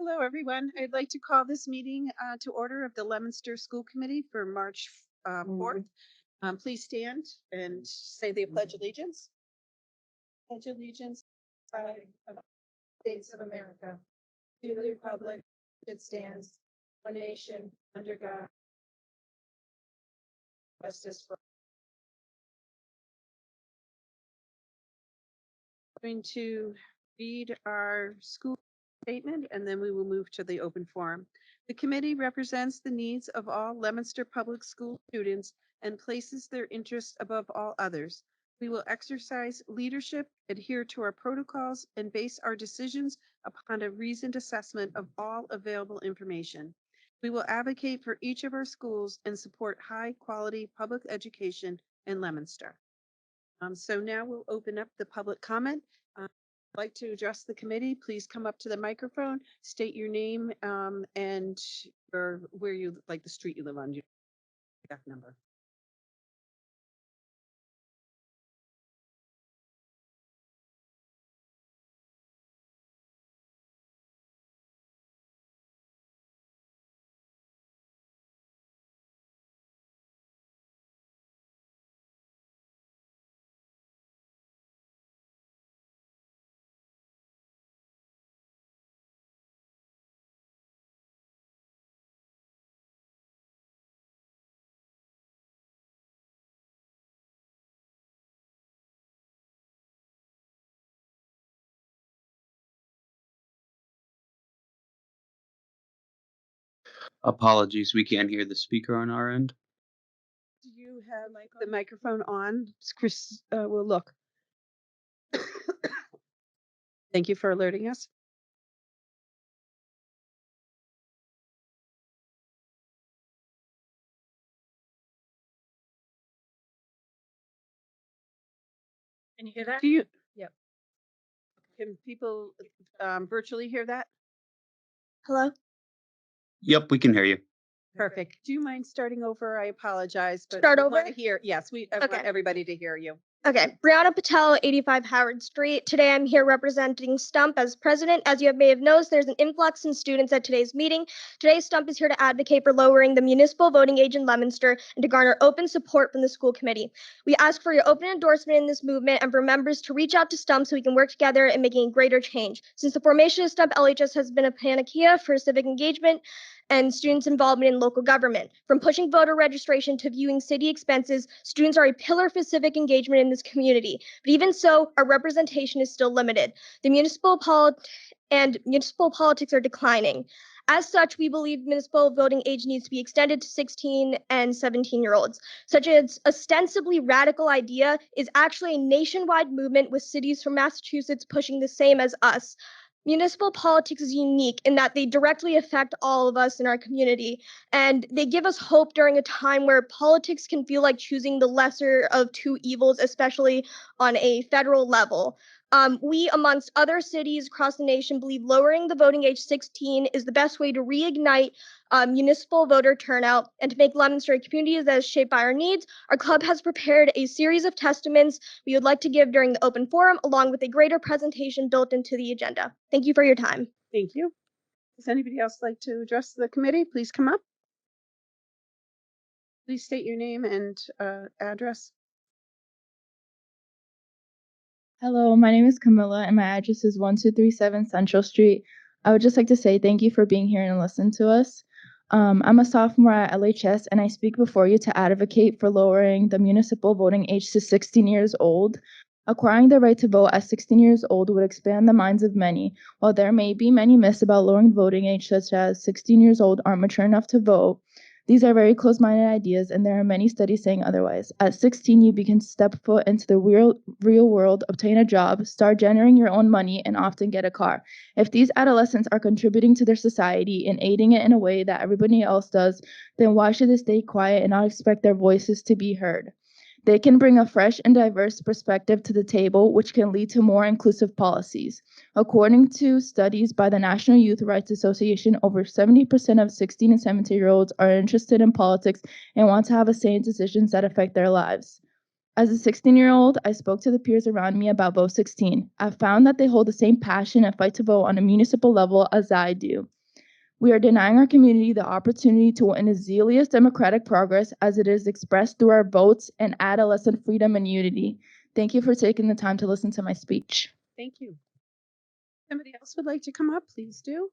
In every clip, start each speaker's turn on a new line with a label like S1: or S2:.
S1: Hello, everyone. I'd like to call this meeting to order of the Leominster School Committee for March 4th. Please stand and say the Pledge of Allegiance. Pledge allegiance to the States of America, to the republic that stands, one nation, under God, justice for all. I'm going to read our school statement and then we will move to the open forum. The committee represents the needs of all Leominster Public School students and places their interests above all others. We will exercise leadership, adhere to our protocols, and base our decisions upon a reasoned assessment of all available information. We will advocate for each of our schools and support high-quality public education in Leominster. So now we'll open up the public comment. Like to address the committee, please come up to the microphone, state your name and where you like the street you live on, your exact number.
S2: Apologies, we can't hear the speaker on our end.
S1: Do you have the microphone on? Chris will look. Thank you for alerting us. Can you hear that? Yep. Can people virtually hear that?
S3: Hello?
S2: Yep, we can hear you.
S1: Perfect. Do you mind starting over? I apologize, but
S3: Start
S1: we want
S3: over?
S1: to hear. Yes, I
S3: Okay.
S1: want everybody to hear you.
S3: Okay, Brianna Patel, 85 Howard Street. Today I'm here representing STUMP as president. As you may have noticed, there's an influx in students at today's meeting. Today, STUMP is here to advocate for lowering the municipal voting age in Leominster and to garner open support from the school committee. We ask for your open endorsement in this movement and for members to reach out to STUMP so we can work together in making greater change. Since the formation of STUMP, LHS has been a panacea for civic engagement and students' involvement in local government. From pushing voter registration to viewing city expenses, students are a pillar for civic engagement in this community. But even so, our representation is still limited. The municipal politics are declining. As such, we believe municipal voting age needs to be extended to 16 and 17-year-olds. Such an ostensibly radical idea is actually a nationwide movement with cities from Massachusetts pushing the same as us. Municipal politics is unique in that they directly affect all of us in our community, and they give us hope during a time where politics can feel like choosing the lesser of two evils, especially on a federal level. We, amongst other cities across the nation, believe lowering the voting age 16 is the best way to reignite municipal voter turnout and to make Leominster a community that is shaped by our needs. Our club has prepared a series of testaments we would like to give during the open forum, along with a greater presentation built into the agenda. Thank you for your time.
S1: Thank you. Does anybody else like to address the committee? Please come up. Please state your name and address.
S4: Hello, my name is Camilla and my address is 1237 Central Street. I would just like to say thank you for being here and listening to us. I'm a sophomore at LHS and I speak before you to advocate for lowering the municipal voting age to 16 years old. Acquiring the right to vote at 16 years old would expand the minds of many. While there may be many myths about lowering voting age, such as 16 years old aren't mature enough to vote, these are very close-minded ideas, and there are many studies saying otherwise. At 16, you begin to step foot into the real world, obtain a job, start generating your own money, and often get a car. If these adolescents are contributing to their society and aiding it in a way that everybody else does, then why should they stay quiet and not expect their voices to be heard? They can bring a fresh and diverse perspective to the table, which can lead to more inclusive policies. According to studies by the National Youth Rights Association, over 70% of 16 and 17-year-olds are interested in politics and want to have a say in decisions that affect their lives. As a 16-year-old, I spoke to the peers around me about Vote 16. I found that they hold the same passion and fight to vote on a municipal level as I do. We are denying our community the opportunity to witness zealous democratic progress as it is expressed through our votes and adolescent freedom and unity. Thank you for taking the time to listen to my speech.
S1: Thank you. Somebody else would like to come up, please do.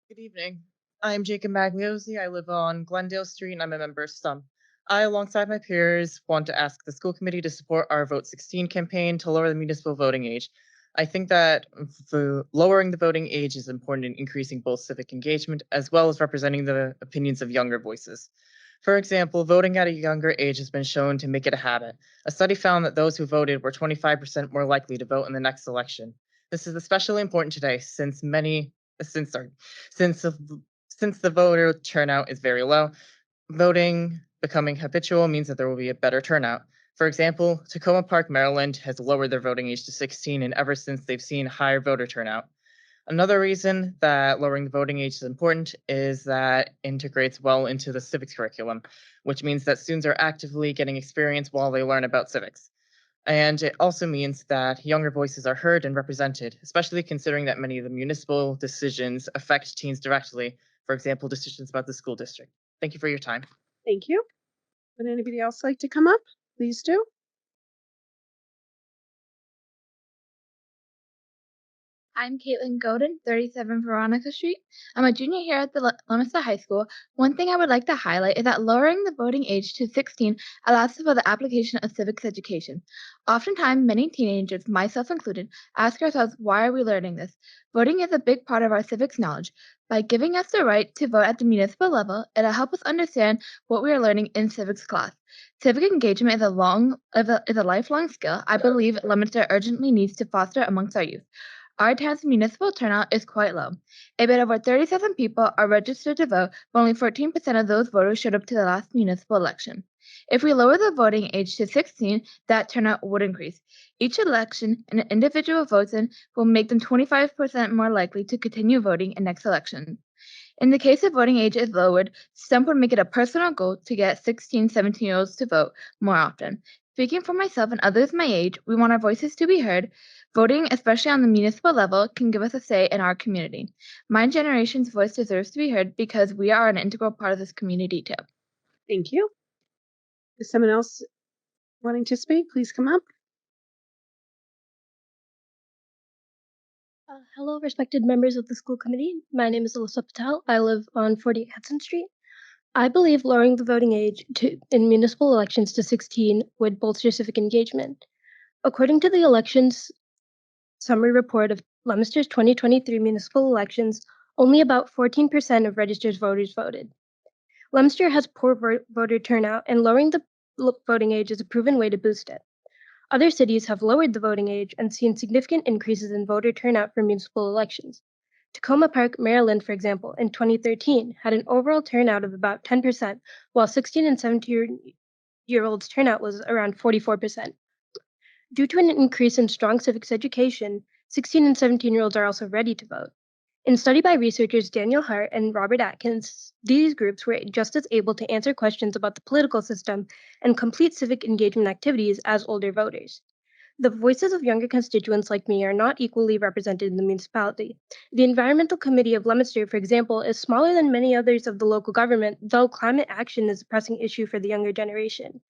S5: Good evening. I'm Jacob Magliozzi. I live on Glendale Street and I'm a member of STUMP. I, alongside my peers, want to ask the school committee to support our Vote 16 campaign to lower the municipal voting age. I think that lowering the voting age is important in increasing both civic engagement as well as representing the opinions of younger voices. For example, voting at a younger age has been shown to make it a habit. A study found that those who voted were 25% more likely to vote in the next election. This is especially important today since the voter turnout is very low. Voting becoming habitual means that there will be a better turnout. For example, Tacoma Park, Maryland has lowered their voting age to 16, and ever since they've seen higher voter turnout. Another reason that lowering the voting age is important is that integrates well into the civics curriculum, which means that students are actively getting experience while they learn about civics. And it also means that younger voices are heard and represented, especially considering that many of the municipal decisions affect teens directly, for example, decisions about the school district. Thank you for your time.
S1: Thank you. Would anybody else like to come up? Please do.
S6: I'm Caitlin Godin, 37 Veronica Street. I'm a junior here at the Leominster High School. One thing I would like to highlight is that lowering the voting age to 16 allows for the application of civics education. Oftentimes, many teenagers, myself included, ask ourselves, why are we learning this? Voting is a big part of our civics knowledge. By giving us the right to vote at the municipal level, it'll help us understand what we are learning in civics class. Civic engagement is a lifelong skill I believe Leominster urgently needs to foster amongst our youth. Our town's municipal turnout is quite low. A bit over 37 people are registered to vote, but only 14% of those voters showed up to the last municipal election. If we lower the voting age to 16, that turnout would increase. Each election an individual votes in will make them 25% more likely to continue voting in next election. In the case of voting age is lowered, some would make it a personal goal to get 16, 17-year-olds to vote more often. Speaking for myself and others my age, we want our voices to be heard. Voting, especially on the municipal level, can give us a say in our community. My generation's voice deserves to be heard because we are an integral part of this community too.
S1: Thank you. Is someone else wanting to speak? Please come up.
S7: Hello, respected members of the school committee. My name is Alyssa Patel. I live on 48 Hudson Street. I believe lowering the voting age in municipal elections to 16 would bolster civic engagement. According to the elections summary report of Leominster's 2023 municipal elections, only about 14% of registered voters voted. Leominster has poor voter turnout, and lowering the voting age is a proven way to boost it. Other cities have lowered the voting age and seen significant increases in voter turnout for municipal elections. Tacoma Park, Maryland, for example, in 2013 had an overall turnout of about 10%, while 16 and 17-year-olds turnout was around 44%. Due to an increase in strong civics education, 16 and 17-year-olds are also ready to vote. In a study by researchers Daniel Hart and Robert Atkins, these groups were just as able to answer questions about the political system and complete civic engagement activities as older voters. The voices of younger constituents like me are not equally represented in the municipality. The Environmental Committee of Leominster, for example, is smaller than many others of the local government, though climate action is a pressing issue for the younger generation.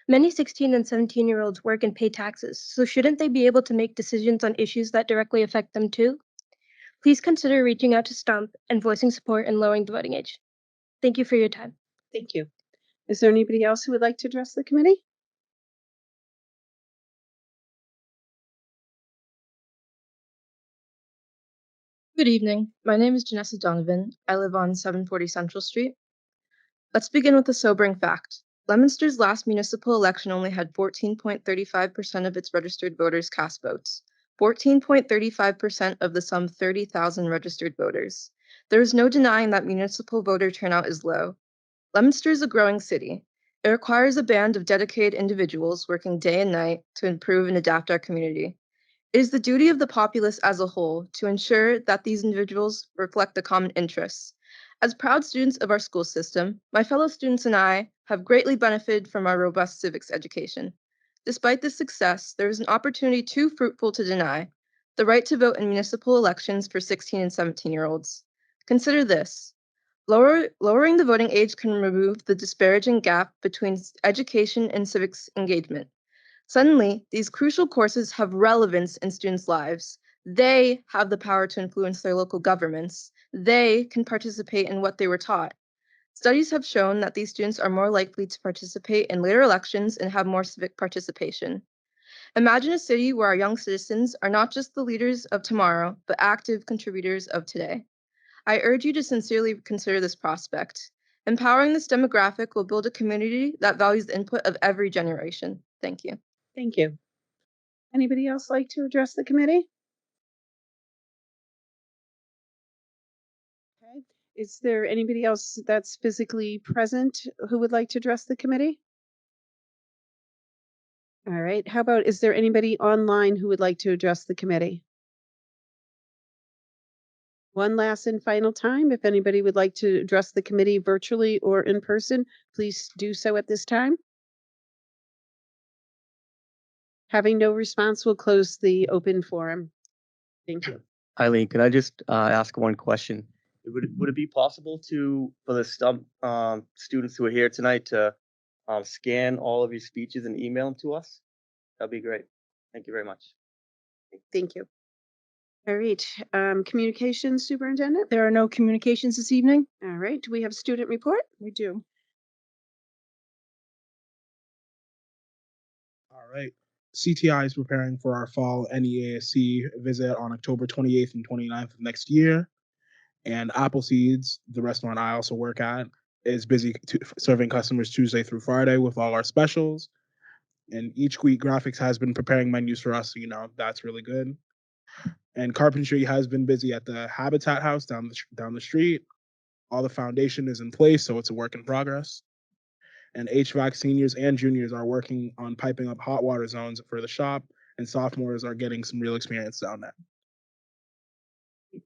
S7: Many 16 and 17-year-olds work and pay taxes, so shouldn't they be able to make decisions on issues that directly affect them too? Please consider reaching out to STUMP and voicing support in lowering the voting age. Thank you for your time.
S1: Thank you. Is there anybody else who would like to address the committee?
S8: Good evening. My name is Janessa Donovan. I live on 740 Central Street. Let's begin with a sobering fact. Leominster's last municipal election only had 14.35% of its registered voters cast votes. 14.35% of the some 30,000 registered voters. There is no denying that municipal voter turnout is low. Leominster is a growing city. It requires a band of dedicated individuals working day and night to improve and adapt our community. It is the duty of the populace as a whole to ensure that these individuals reflect the common interests. As proud students of our school system, my fellow students and I have greatly benefited from our robust civics education. Despite this success, there is an opportunity too fruitful to deny. the right to vote in municipal elections for 16 and 17-year-olds. Consider this. Lowering the voting age can remove the disparaging gap between education and civics engagement. Suddenly, these crucial courses have relevance in students' lives. They have the power to influence their local governments. They can participate in what they were taught. Studies have shown that these students are more likely to participate in later elections and have more civic participation. Imagine a city where our young citizens are not just the leaders of tomorrow, but active contributors of today. I urge you to sincerely consider this prospect. Empowering this demographic will build a community that values the input of every generation. Thank you.
S1: Thank you. Anybody else like to address the committee? Okay. Is there anybody else that's physically present who would like to address the committee? All right. How about, is there anybody online who would like to address the committee? One last and final time, if anybody would like to address the committee virtually or in person, please do so at this time. Having no response, we'll close the open forum. Thank you.
S9: Eileen, can I just ask one question? Would it be possible for the stump students who are here tonight to scan all of your speeches and email them to us? That'd be great. Thank you very much.
S1: Thank you. All right, communications superintendent?
S10: There are no communications this evening?
S1: All right, do we have a student report?
S10: We do.
S11: All right. CTI is preparing for our fall NEASC visit on October 28th and 29th of next year. And Appleseeds, the restaurant I also work at, is busy serving customers Tuesday through Friday with all our specials. And each week, Graphics has been preparing menus for us, so that's really good. And carpentry has been busy at the Habitat House down the street. All the foundation is in place, so it's a work in progress. And HVAC seniors and juniors are working on piping up hot water zones for the shop, and sophomores are getting some real experience down there.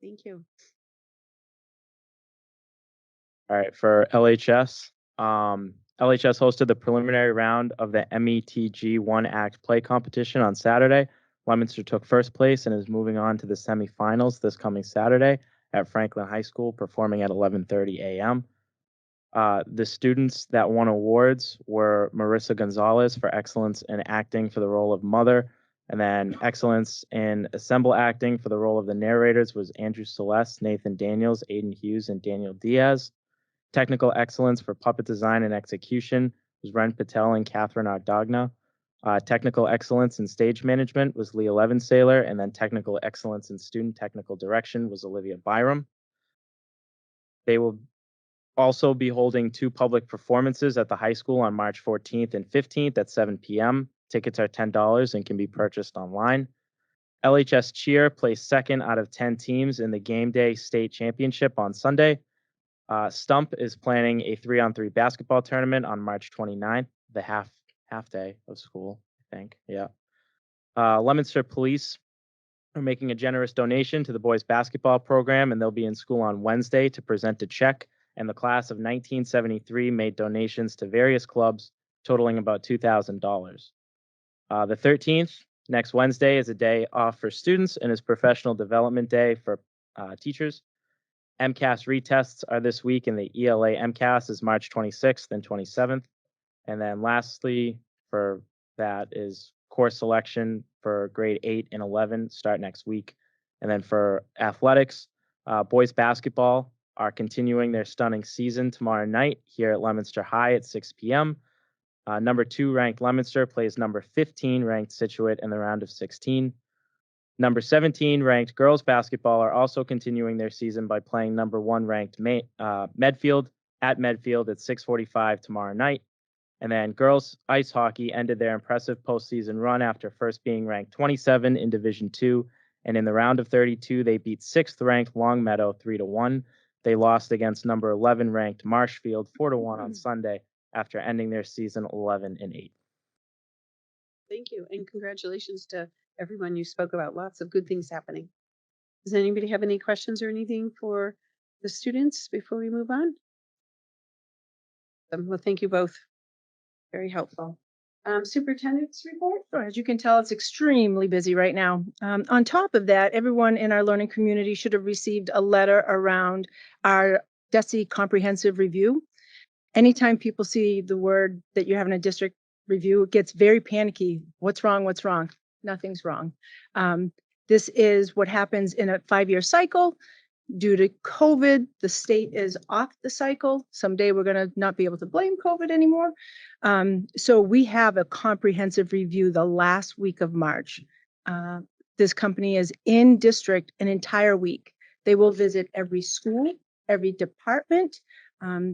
S1: Thank you.
S12: All right, for LHS, LHS hosted the preliminary round of the METG One Act Play competition on Saturday. Leominster took first place and is moving on to the semifinals this coming Saturday at Franklin High School, performing at 11:30 a.m. The students that won awards were Marissa Gonzalez for excellence in acting for the role of mother, and then excellence in ensemble acting for the role of the narrators was Andrew Celeste, Nathan Daniels, Aiden Hughes, and Daniel Diaz. Technical excellence for puppet design and execution was Ren Patel and Catherine Ardagna. Technical excellence in stage management was Leah Levensaler, and then technical excellence in student technical direction was Olivia Byram. They will also be holding 2 public performances at the high school on March 14th and 15th at 7 p.m. Tickets are $10 and can be purchased online. LHS Cheer placed second out of 10 teams in the Game Day State Championship on Sunday. Stump is planning a 3-on-3 basketball tournament on March 29th, the half day of school, I think. Yeah. Leominster Police are making a generous donation to the boys basketball program, and they'll be in school on Wednesday to present a check. And the class of 1973 made donations to various clubs totaling about $2,000. The 13th, next Wednesday, is a day off for students and is professional development day for teachers. MCAS retests are this week, and the ELA MCAS is March 26th and 27th. And then lastly, for that is course selection for grade 8 and 11 start next week. And then for athletics, boys basketball are continuing their stunning season tomorrow night here at Leominster High at 6 p.m. Number 2 ranked Leominster plays number 15 ranked Scituate in the round of 16. Number 17 ranked girls basketball are also continuing their season by playing number 1 ranked Medfield at Medfield at 6:45 tomorrow night. And then girls ice hockey ended their impressive postseason run after first being ranked 27 in Division II. And in the round of 32, they beat 6th ranked Longmeadow 3-1. They lost against number 11 ranked Marshfield 4-1 on Sunday after ending their season 11-8.
S1: Thank you, and congratulations to everyone you spoke about. Lots of good things happening. Does anybody have any questions or anything for the students before we move on? Well, thank you both. Very helpful. Superintendent's report?
S10: Sure. As you can tell, it's extremely busy right now. On top of that, everyone in our learning community should have received a letter around our DESE comprehensive review. Anytime people see the word that you're having a district review, it gets very panicky. What's wrong? What's wrong? Nothing's wrong. This is what happens in a 5-year cycle. Due to COVID, the state is off the cycle. Someday we're going to not be able to blame COVID anymore. So we have a comprehensive review the last week of March. This company is in district an entire week. They will visit every school, every department,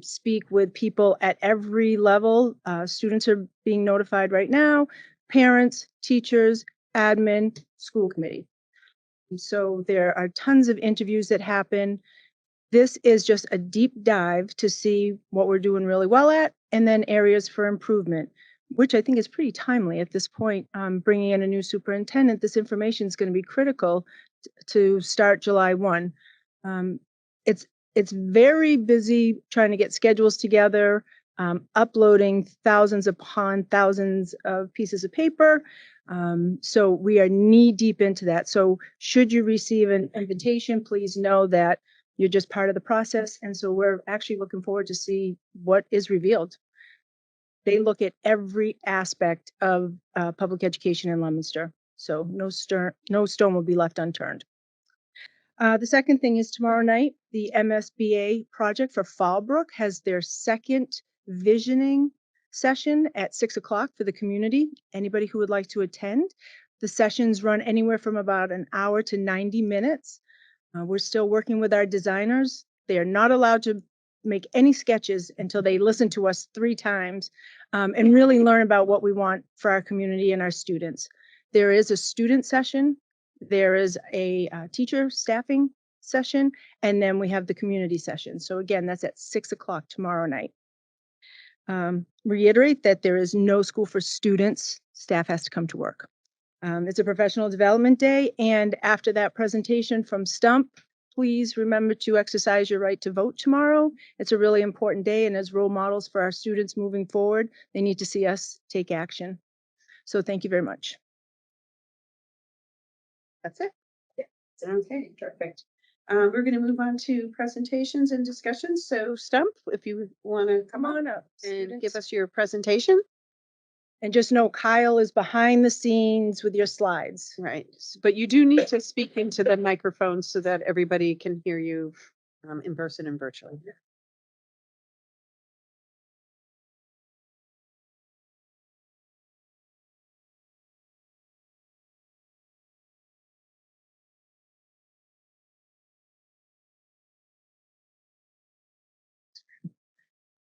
S10: speak with people at every level. Students are being notified right now, parents, teachers, admin, school committee. So there are tons of interviews that happen. This is just a deep dive to see what we're doing really well at, and then areas for improvement, which I think is pretty timely at this point. Bringing in a new superintendent, this information is going to be critical to start July 1. It's very busy trying to get schedules together, uploading thousands upon thousands of pieces of paper. So we are knee deep into that. So should you receive an invitation, please know that you're just part of the process. And so we're actually looking forward to see what is revealed. They look at every aspect of public education in Leominster. So no stone will be left unturned. The second thing is tomorrow night, the MSBA project for Fallbrook has their second visioning session at 6 o'clock for the community. Anybody who would like to attend. The sessions run anywhere from about an hour to 90 minutes. We're still working with our designers. They are not allowed to make any sketches until they listen to us 3 times and really learn about what we want for our community and our students. There is a student session. There is a teacher staffing session, and then we have the community session. So again, that's at 6 o'clock tomorrow night. Reiterate that there is no school for students. Staff has to come to work. It's a professional development day, and after that presentation from Stump, please remember to exercise your right to vote tomorrow. It's a really important day, and as role models for our students moving forward, they need to see us take action. So thank you very much.
S1: That's it. Yeah. Okay, perfect. We're going to move on to presentations and discussions. So Stump, if you want to
S10: Come on up,
S1: and give us your presentation.
S10: And just know Kyle is behind the scenes with your slides.
S1: Right, but you do need to speak into the microphone so that everybody can hear you in person and virtually.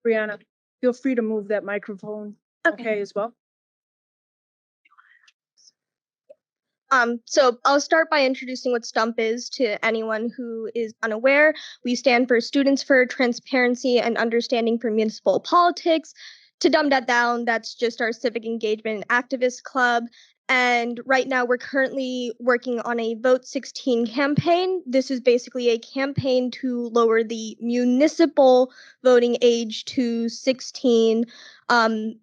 S10: Brianna, feel free to move that microphone. Okay, as well.
S3: So I'll start by introducing what STUMP is to anyone who is unaware. We stand for Students for Transparency and Understanding for Municipal Politics. To dumb that down, that's just our civic engagement and activist club. And right now we're currently working on a Vote 16 campaign. This is basically a campaign to lower the municipal voting age to 16.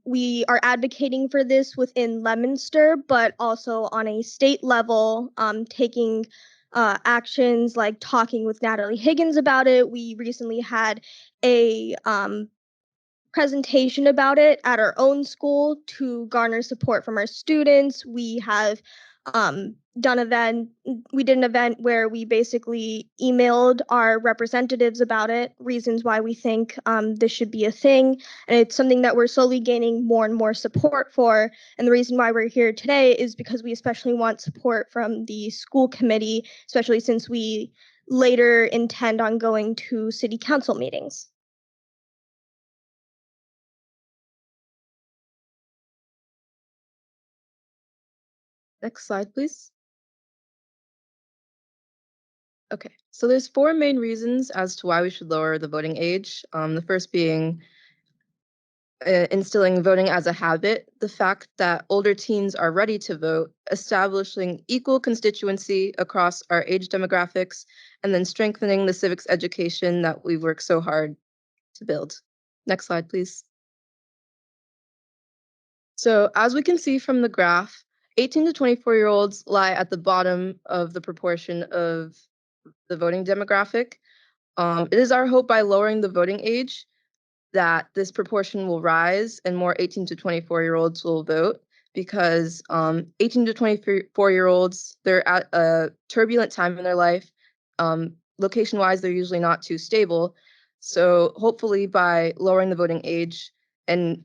S3: We are advocating for this within Leominster, but also on a state level, taking actions like talking with Natalie Higgins about it. We recently had a presentation about it at our own school to garner support from our students. We have did an event where we basically emailed our representatives about it, reasons why we think this should be a thing, and it's something that we're slowly gaining more and more support for. And the reason why we're here today is because we especially want support from the school committee, especially since we later intend on going to city council meetings.
S8: Next slide, please. Okay, so there's 4 main reasons as to why we should lower the voting age. The first being instilling voting as a habit, the fact that older teens are ready to vote, establishing equal constituency across our age demographics, and then strengthening the civics education that we've worked so hard to build. Next slide, please. So as we can see from the graph, 18 to 24-year-olds lie at the bottom of the proportion of the voting demographic. It is our hope by lowering the voting age that this proportion will rise and more 18 to 24-year-olds will vote because 18 to 24-year-olds, they're at a turbulent time in their life. Location-wise, they're usually not too stable. So hopefully by lowering the voting age and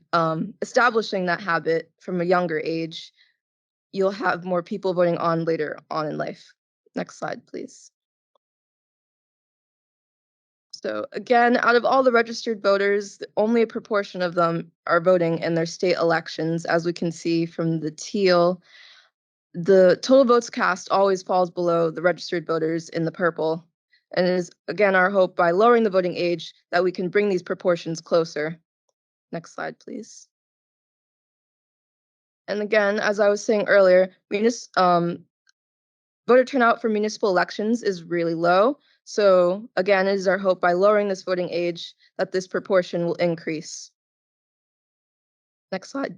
S8: establishing that habit from a younger age, you'll have more people voting on later on in life. Next slide, please. So again, out of all the registered voters, only a proportion of them are voting in their state elections. As we can see from the teal, the total votes cast always falls below the registered voters in the purple. And it is again our hope by lowering the voting age that we can bring these proportions closer. Next slide, please. And again, as I was saying earlier, voter turnout for municipal elections is really low. So again, it is our hope by lowering this voting age that this proportion will increase. Next slide.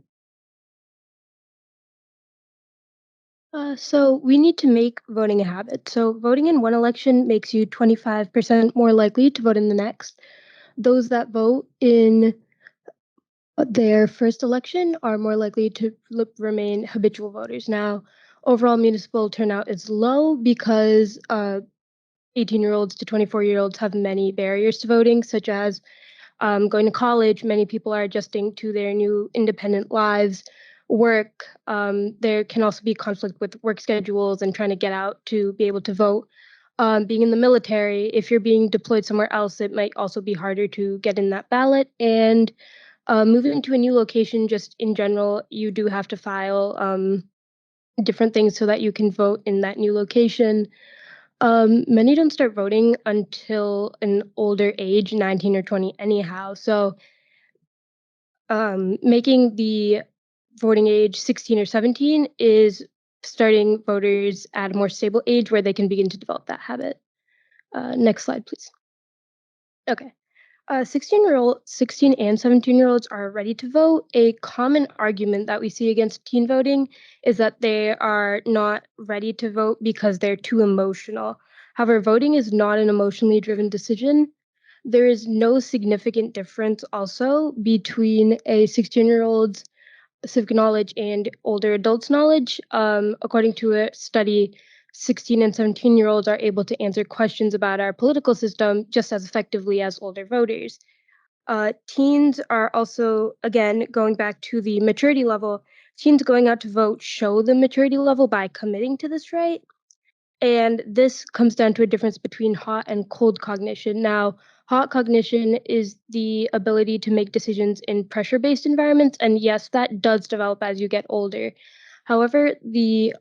S7: So we need to make voting a habit. So voting in one election makes you 25% more likely to vote in the next. Those that vote in their first election are more likely to remain habitual voters. Now, overall municipal turnout is low because 18-year-olds to 24-year-olds have many barriers to voting, such as going to college. Many people are adjusting to their new independent lives. Work, there can also be conflict with work schedules and trying to get out to be able to vote. Being in the military, if you're being deployed somewhere else, it might also be harder to get in that ballot. And moving to a new location, just in general, you do have to file different things so that you can vote in that new location. Many don't start voting until an older age, 19 or 20 anyhow. So making the voting age 16 or 17 is starting voters at a more stable age where they can begin to develop that habit. Next slide, please. Okay. 16 and 17-year-olds are ready to vote. A common argument that we see against teen voting is that they are not ready to vote because they're too emotional. However, voting is not an emotionally driven decision. There is no significant difference also between a 16-year-old's civic knowledge and older adults' knowledge. According to a study, 16 and 17-year-olds are able to answer questions about our political system just as effectively as older voters. Teens are also, again, going back to the maturity level, teens going out to vote show the maturity level by committing to this right. And this comes down to a difference between hot and cold cognition. Now, hot cognition is the ability to make decisions in pressure based environments. And yes, that does develop as you get older. However, the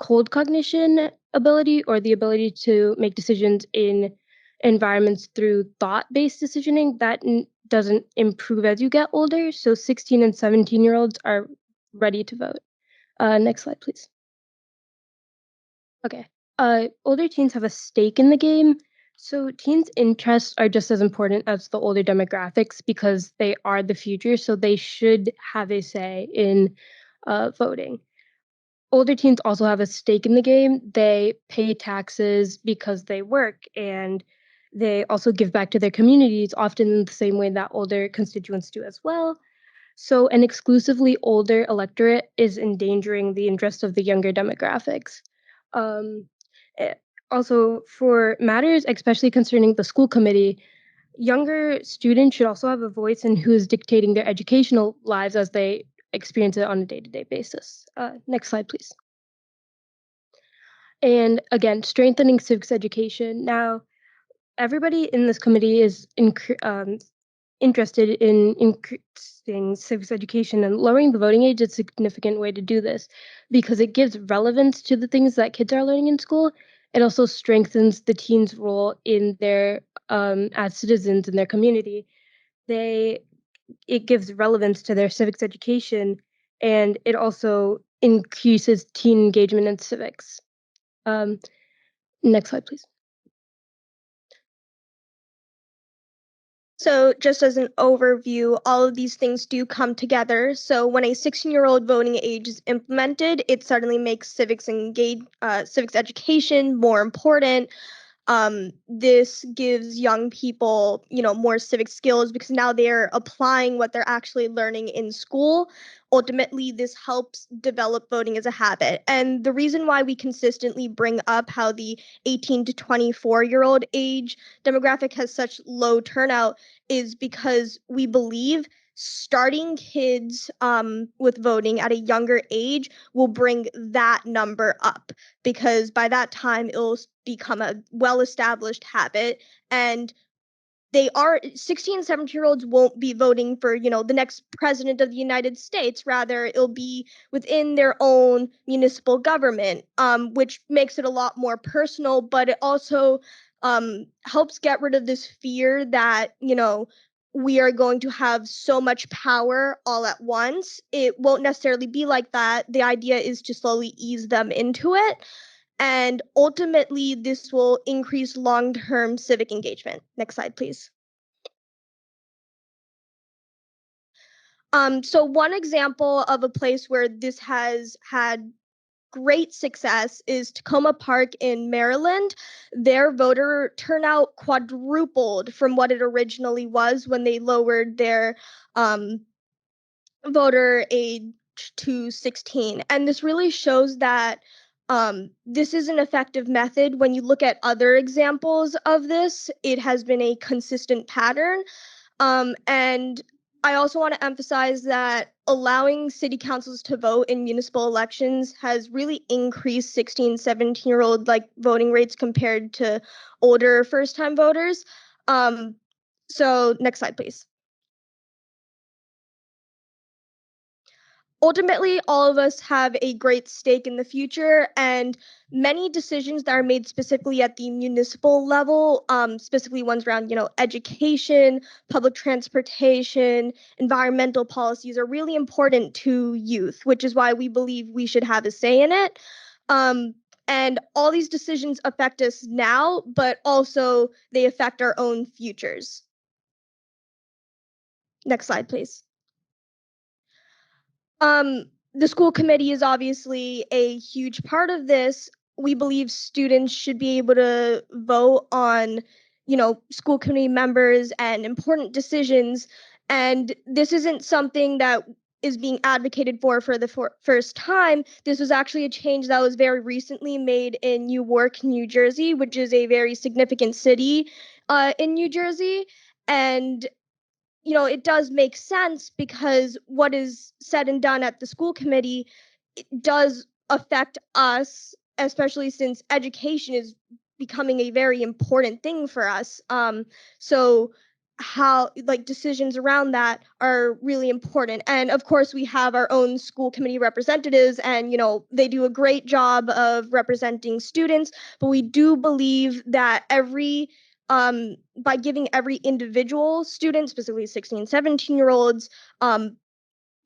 S7: cold cognition ability or the ability to make decisions in environments through thought based decisioning, that doesn't improve as you get older. So 16 and 17-year-olds are ready to vote. Next slide, please. Okay. Older teens have a stake in the game. So teens' interests are just as important as the older demographics because they are the future. So they should have a say in voting. Older teens also have a stake in the game. They pay taxes because they work and they also give back to their communities, often in the same way that older constituents do as well. So an exclusively older electorate is endangering the interests of the younger demographics. Um, Also, for matters especially concerning the school committee, younger students should also have a voice in who is dictating their educational lives as they experience it on a day-to-day basis. Next slide, please. And again, strengthening civics education. Now, everybody in this committee is interested in increasing civics education, and lowering the voting age is a significant way to do this because it gives relevance to the things that kids are learning in school. It also strengthens the teens' role in their as citizens in their community. It gives relevance to their civics education, and it also increases teen engagement in civics. Next slide, please.
S3: So, just as an overview, all of these things do come together. So, when a 16-year-old voting age is implemented, it suddenly makes civics education more important. This gives young people, more civic skills because now they're applying what they're actually learning in school. Ultimately, this helps develop voting as a habit. And the reason why we consistently bring up how the 18 to 24-year-old age demographic has such low turnout is because we believe starting kids with voting at a younger age will bring that number up, because by that time it'll become a well-established habit, and 16 and 17-year-olds won't be voting for, the next president of the United States. Rather, it'll be within their own municipal government, which makes it a lot more personal, but it also helps get rid of this fear that, we are going to have so much power all at once. It won't necessarily be like that. The idea is to slowly ease them into it. And ultimately, this will increase long-term civic engagement. Next slide, please. So one example of a place where this has had great success is Tacoma Park in Maryland. Their voter turnout quadrupled from what it originally was when they lowered their voter age to 16. And this really shows that this is an effective method. When you look at other examples of this, it has been a consistent pattern. And I also want to emphasize that allowing city councils to vote in municipal elections has really increased 16, 17-year-old voting rates compared to older first-time voters. So next slide, please. Ultimately, all of us have a great stake in the future, and many decisions that are made specifically at the municipal level, specifically ones around, education, public transportation, environmental policies, are really important to youth, which is why we believe we should have a say in it. And all these decisions affect us now, but also they affect our own futures. Next slide, please. The school committee is obviously a huge part of this. We believe students should be able to vote on, school committee members and important decisions. And this isn't something that is being advocated for the first time. This was actually a change that was very recently made in Newark, New Jersey, which is a very significant city in New Jersey. And it does make sense because what is said and done at the school committee, it does affect us, especially since education is becoming a very important thing for us. So how decisions around that are really important. And of course, we have our own school committee representatives, and they do a great job of representing students, but we do believe that by giving every individual student, specifically 16, 17-year-olds,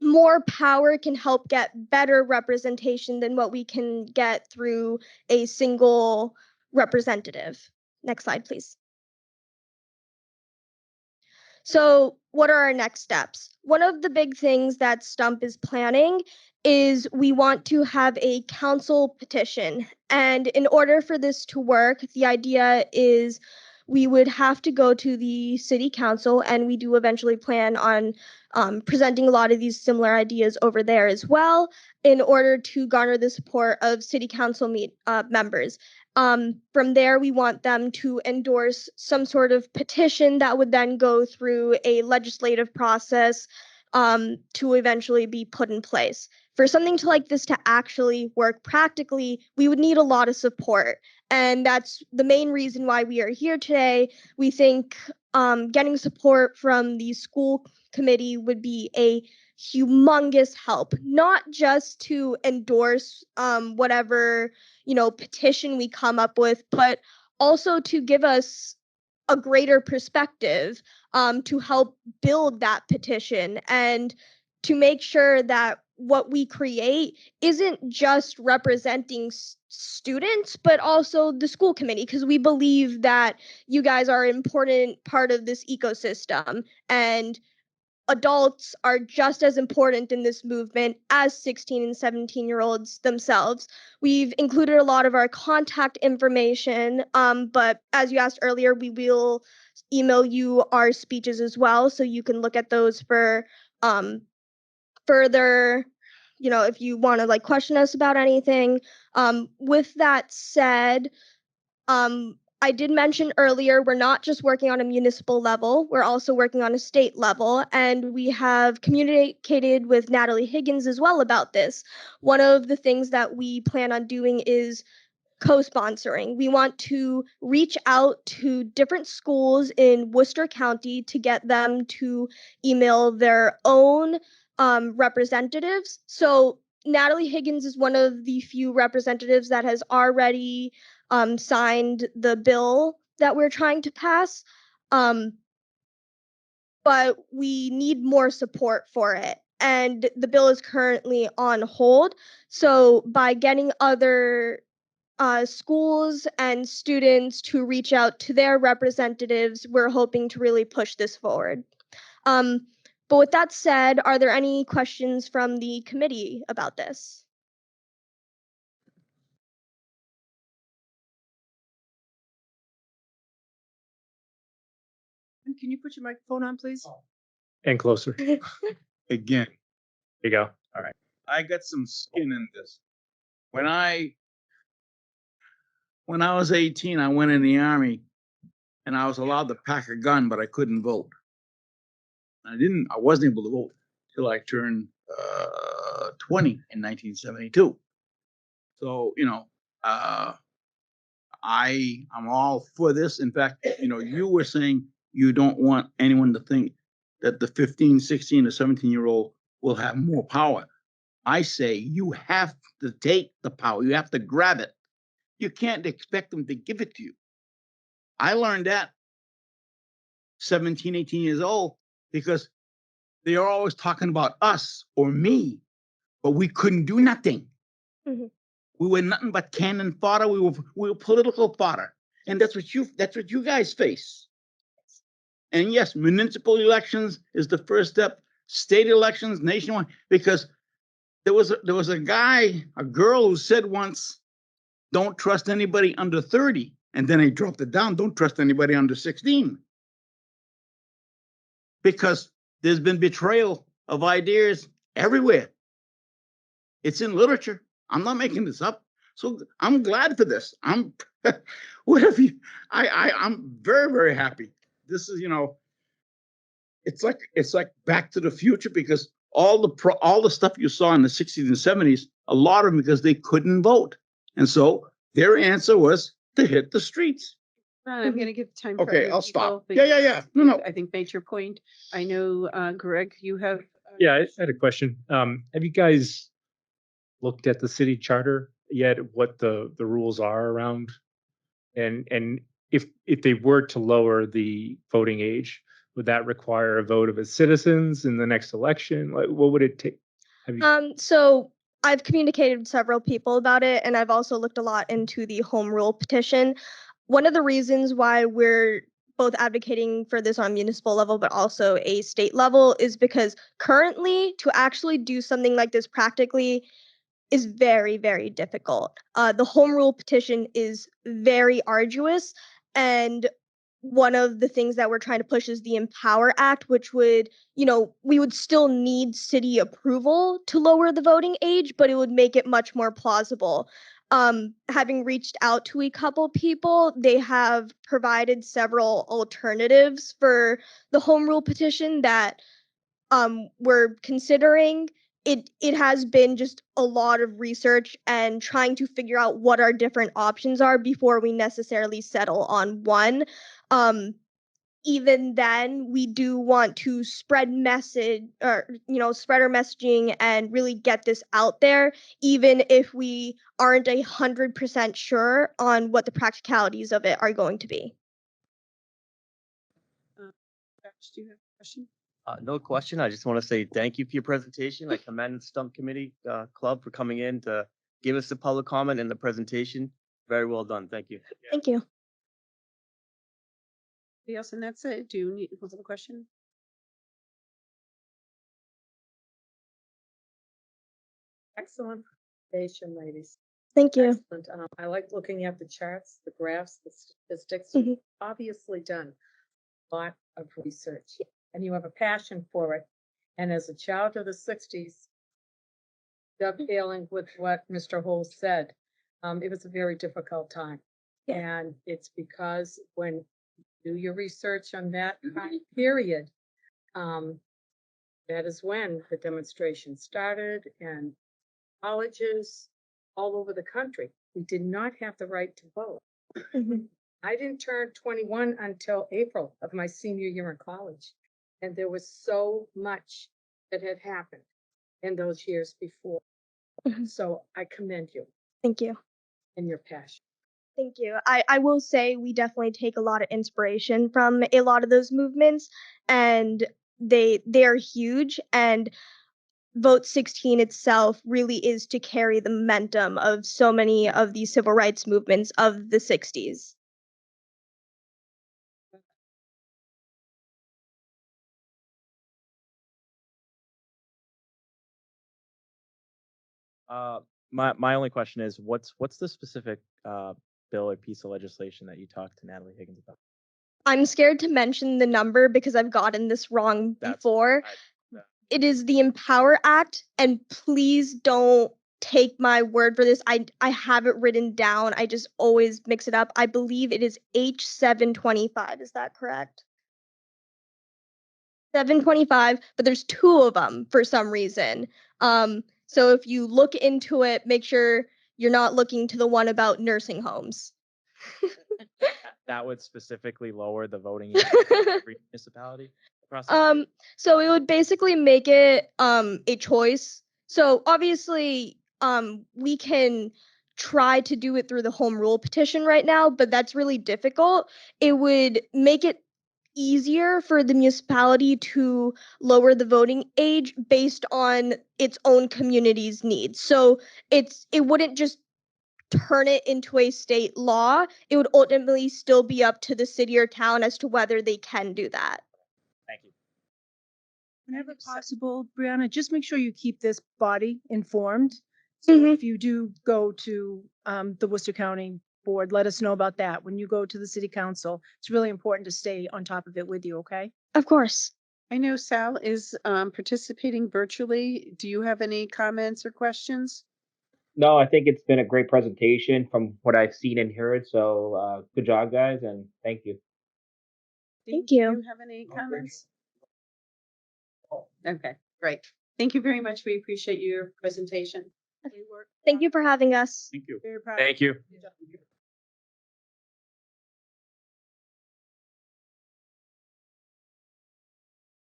S3: more power can help get better representation than what we can get through a single representative. Next slide, please. So what are our next steps? One of the big things that Stump is planning is we want to have a council petition. And in order for this to work, the idea is we would have to go to the city council, and we do eventually plan on presenting a lot of these similar ideas over there as well, in order to garner the support of city council members. From there, we want them to endorse some sort of petition that would then go through a legislative process to eventually be put in place. For something like this to actually work practically, we would need a lot of support. And that's the main reason why we are here today. We think getting support from the school committee would be a humongous help, not just to endorse whatever petition we come up with, but also to give us a greater perspective to help build that petition. And to make sure that what we create isn't just representing students, but also the school committee, because we believe that you guys are an important part of this ecosystem, and adults are just as important in this movement as 16 and 17-year-olds themselves. We've included a lot of our contact information, but as you asked earlier, we will email you our speeches as well, so you can look at those for further, if you want to like question us about anything. With that said, I did mention earlier, we're not just working on a municipal level, we're also working on a state level, and we have communicated with Natalie Higgins as well about this. One of the things that we plan on doing is co-sponsoring. We want to reach out to different schools in Worcester County to get them to email their own representatives. So Natalie Higgins is one of the few representatives that has already signed the bill that we're trying to pass. But we need more support for it. And the bill is currently on hold. So by getting other schools and students to reach out to their representatives, we're hoping to really push this forward. But with that said, are there any questions from the committee about this?
S10: Can you put your microphone on, please?
S13: And closer. There
S11: Again,
S13: you go. All right.
S14: I got some skin in this. When I was 18, I went in the army and I was allowed to pack a gun, but I couldn't vote. I wasn't able to vote till I turned 20 in 1972. So, I'm all for this. In fact, you were saying you don't want anyone to think that the 15, 16 or 17-year-old will have more power. I say you have to take the power. You have to grab it. You can't expect them to give it to you. I learned that 17, 18 years old because they are always talking about us or me, but we couldn't do nothing.
S3: Mm-hmm.
S14: We were nothing but cannon fodder. We were political fodder. And that's what you guys face. And yes, municipal elections is the first step. State elections, nationwide, because there was a girl who said once, don't trust anybody under 30. And then I dropped it down. Don't trust anybody under 16. Because there's been betrayal of ideas everywhere. It's in literature. I'm not making this up. So I'm glad for this. I'm whatever I'm very, very happy. This is, it's like Back to the Future, because all the stuff you saw in the 60s and 70s, a lot of them because they couldn't vote. And so their answer was to hit the streets.
S1: I'm going to give time for
S14: Okay,
S1: other
S14: I'll
S1: people,
S14: stop.
S1: but
S14: Yeah. No.
S1: I think made your point. I know, Greg, you have.
S13: Yeah, I had a question. Have you guys looked at the city charter yet? What the rules are around, and if they were to lower the voting age, would that require a vote of its citizens in the next election? Like, what would it take?
S3: So I've communicated with several people about it, and I've also looked a lot into the home rule petition. One of the reasons why we're both advocating for this on municipal level, but also a state level, is because currently to actually do something like this practically is very, very difficult. The home rule petition is very arduous, and one of the things that we're trying to push is the Empower Act, which would, we would still need city approval to lower the voting age, but it would make it much more plausible. Having reached out to a couple people, they have provided several alternatives for the home rule petition that we're considering. It has been just a lot of research and trying to figure out what our different options are before we necessarily settle on one. Even then, we do want to spread our messaging and really get this out there, even if we aren't 100% sure on what the practicalities of it are going to be.
S1: Josh, do you have a question?
S9: No question. I just want to say thank you for your presentation. I commend the Stump Committee Club for coming in to give us the public comment and the presentation. Very well done. Thank you.
S3: Thank you.
S1: Anybody else? And that's it. Do you need, was it a question?
S15: Excellent presentation, ladies.
S3: Thank you.
S15: Excellent. I like looking at the charts, the graphs, the statistics.
S3: Mhm.
S15: Obviously done a lot of research, and you have a passion for it. And as a child of the '60s, dovetailing with what Mr. Holmes said, it was a very difficult time. And it's because when you do your research on that time period, that is when the demonstration started, and colleges all over the country, we did not have the right to vote. I didn't turn 21 until April of my senior year in college. And there was so much that had happened in those years before. So I commend you
S3: Thank you.
S15: and your passion.
S3: Thank you. I will say we definitely take a lot of inspiration from a lot of those movements, and they're huge. And Vote 16 itself really is to carry the momentum of so many of these civil rights movements of the 60s.
S12: My only question is, what's the specific bill or piece of legislation that you talked to Natalie Higgins about?
S3: I'm scared to mention the number because I've gotten this wrong before. It is the Empower Act, and please don't take my word for this. I have it written down. I just always mix it up. I believe it is H725. Is that correct? 725, but there's two of them for some reason. So if you look into it, make sure you're not looking to the one about nursing homes.
S12: That would specifically lower the voting age for every municipality across the
S3: So it would basically make it a choice. So obviously, we can try to do it through the home rule petition right now, but that's really difficult. It would make it easier for the municipality to lower the voting age based on its own community's needs. So it wouldn't just turn it into a state law. It would ultimately still be up to the city or town as to whether they can do that.
S12: Thank you.
S10: Whenever possible, Brianna, just make sure you keep this body informed. So if you do go to the Worcester County Board, let us know about that. When you go to the city council, it's really important to stay on top of it with you, okay?
S3: Of course.
S1: I know Sal is participating virtually. Do you have any comments or questions?
S16: No, I think it's been a great presentation from what I've seen and heard. So good job, guys, and thank you.
S3: Thank
S1: Do
S3: you.
S1: you have any comments? Okay, great. Thank you very much. We appreciate your presentation.
S3: Thank you for having us.
S12: Thank you.
S10: Very proud.
S12: Thank you.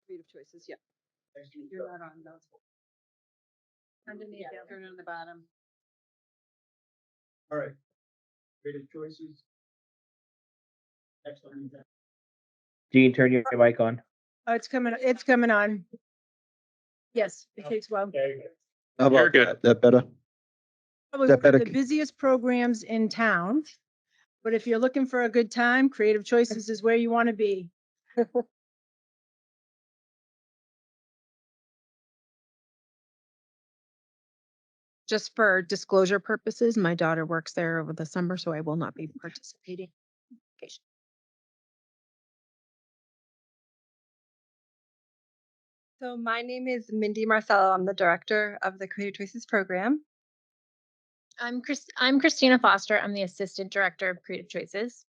S1: Creative choices, yeah. You're not on those. Underneath, yeah, turn on the bottom.
S14: All right. Creative choices. Next one.
S16: Gene, turn your mic on.
S10: Oh, it's coming on. Yes, it takes a while.
S2: How about that? That better?
S10: Probably
S2: that
S10: one of
S2: better?
S10: the busiest programs in town. But if you're looking for a good time, Creative Choices is where you want to be.
S8: Just for disclosure purposes, my daughter works there over the summer, so I will not be participating. Okay.
S17: So my name is Mindy Marcello. I'm the director of the Creative Choices program.
S6: I'm Christina Foster. I'm the assistant director of Creative Choices.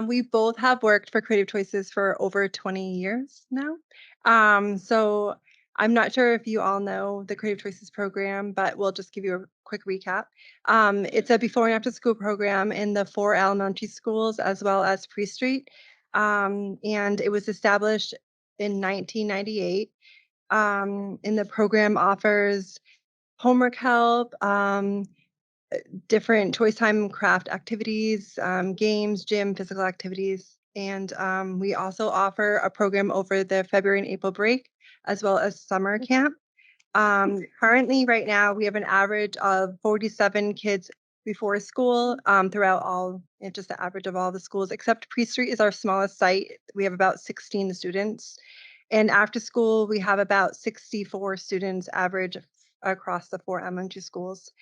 S17: We both have worked for Creative Choices for over 20 years now. So I'm not sure if you all know the Creative Choices program, but we'll just give you a quick recap. It's a before and after school program in the 4 elementary schools as well as Pre-Street. And it was established in 1998. And the program offers homework help, different choice time craft activities, games, gym, physical activities, And we also offer a program over the February and April break, as well as summer camp. Currently, right now, we have an average of 47 kids before school throughout all, just the average of all the schools, except Pre-Street is our smallest site. We have about 16 students. And after school, we have about 64 students average across the 4 elementary schools.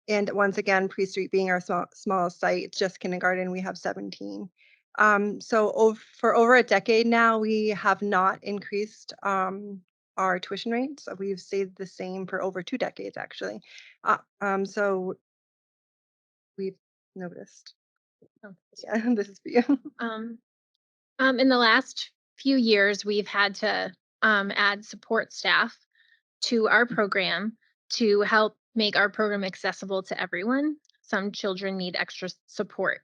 S17: And once again, Pre-Street being our smallest site, it's just kindergarten, we have 17. So for over a decade now, we have not increased our tuition rates. We've stayed the same for over 2 decades, actually. So we've noticed. Oh, yeah, this is for you.
S18: In the last few years, we've had to add support staff to our program to help make our program accessible to everyone. Some children need extra support.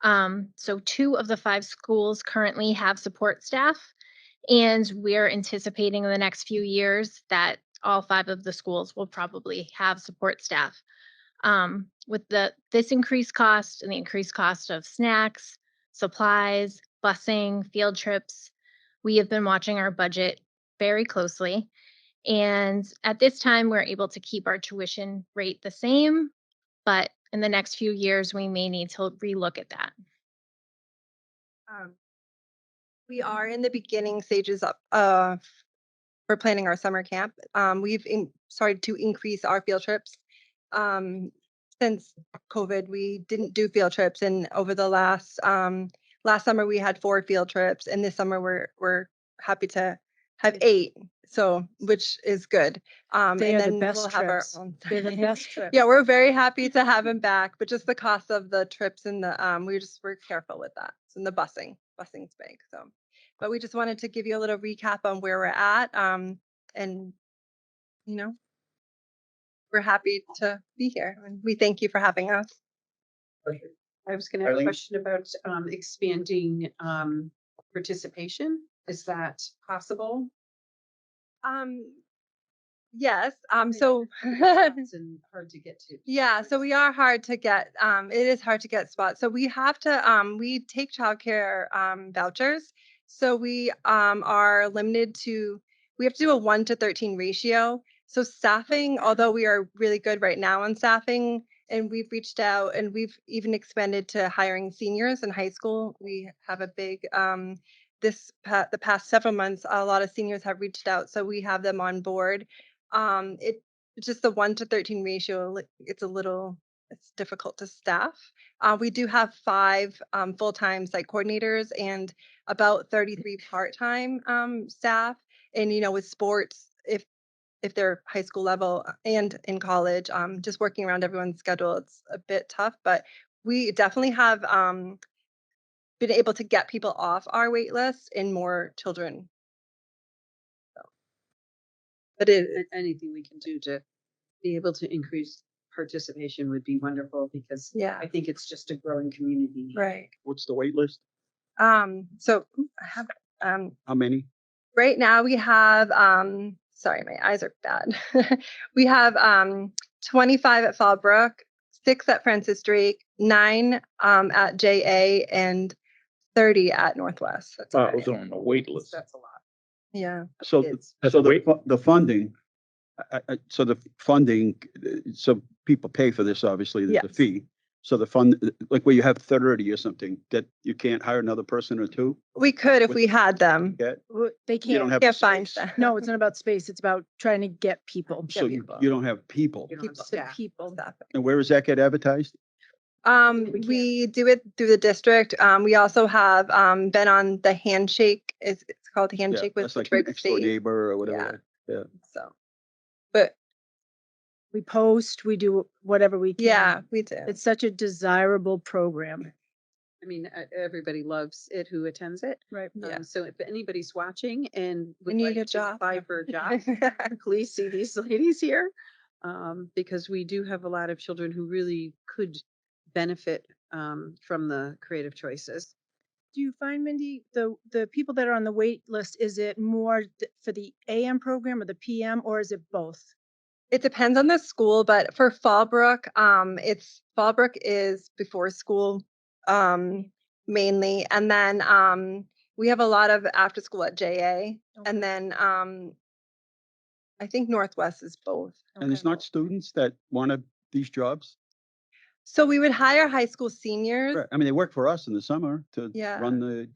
S18: So 2 of the 5 schools currently have support staff, and we're anticipating in the next few years that all 5 of the schools will probably have support staff. With this increased cost and the increased cost of snacks, supplies, busing, field trips, we have been watching our budget very closely. And at this time, we're able to keep our tuition rate the same, but in the next few years, we may need to relook at that.
S17: We are in the beginning stages of for planning our summer camp. We've started to increase our field trips. Since COVID, we didn't do field trips, and over the last summer we had 4 field trips, and this summer we're happy to have 8. So, which is good.
S10: They
S17: and
S10: are the
S17: then
S10: best
S17: we'll have our
S10: trips.
S17: own.
S10: They're the best trips.
S17: Yeah, we're very happy to have him back, but just the cost of the trips and the we're careful with that. And the busing's big. So, but we just wanted to give you a little recap on where we're at. And you know, we're happy to be here, and we thank you for having us.
S1: I was gonna have a
S2: Arlene?
S1: question about expanding participation. Is that possible?
S17: Yes. So
S1: And hard to get to.
S17: yeah, so we are hard to get. It is hard to get spots. So we have to. We take childcare vouchers. So we are limited to. We have to do a 1-13 ratio. So staffing, although we are really good right now on staffing, and we've reached out and we've even expanded to hiring seniors in high school. We have a big. The past several months, a lot of seniors have reached out, so we have them on board. It's just the 1-13 ratio. It's difficult to staff. We do have 5 full-time site coordinators and about 33 part-time staff. And with sports, if they're high school level and in college, just working around everyone's schedule, it's a bit tough. But we definitely have been able to get people off our wait list and more children.
S1: But anything we can do to be able to increase participation would be wonderful, because
S17: Yeah.
S1: I think it's just a growing community.
S17: Right.
S2: What's the wait list?
S17: So I have
S2: How many?
S17: right now we have sorry, my eyes are bad. We have 25 at Fallbrook, 6 at Francis Drake, 9 at JA, and 30 at Northwest. That's
S14: Oh,
S17: about
S14: those
S17: it.
S14: are on the wait list.
S1: That's a lot.
S17: Yeah.
S2: So,
S1: Kids.
S2: so the funding, so the funding, so people pay for this, obviously, there's a
S17: Yes.
S2: fee. So the fund, like where you have 30 or something, that you can't hire another person or 2?
S17: We could if
S2: With-
S17: we had them.
S2: Get,
S10: They
S2: you don't
S10: can't.
S2: have
S17: Can't
S2: the
S17: find
S2: space.
S17: them.
S10: No, it's not about space. It's about trying to get people.
S2: So you don't have people.
S1: You don't have
S17: People,
S1: staff.
S10: People.
S17: staffing.
S2: And where does that get advertised?
S17: We do it through the district. We also have been on the Handshake. It's called the
S2: Yeah,
S17: Handshake with
S2: that's like
S17: Pittsburgh
S2: next door
S17: State.
S2: neighbor or
S17: Yeah.
S2: whatever. Yeah.
S17: So, but
S10: We post, we do whatever we can.
S17: yeah, we do.
S10: It's such a desirable program.
S1: I mean, everybody loves it who attends it.
S10: Right.
S17: Yeah.
S1: So if anybody's watching and would
S17: need
S1: like
S17: a
S1: to
S17: job.
S1: apply for a job, please see these ladies here. Because we do have a lot of children who really could benefit from the creative choices.
S10: Do you find, Mindy, the people that are on the wait list, is it more for the AM program or the PM, or is it both?
S17: It depends on the school, but for Fallbrook, Fallbrook is before school. mainly. And then we have a lot of after school at JA. And then I think Northwest is both.
S2: And it's not students that want these jobs?
S17: So we would hire high school seniors.
S2: Right. I mean, they work for us in the summer to
S17: Yeah.
S2: run the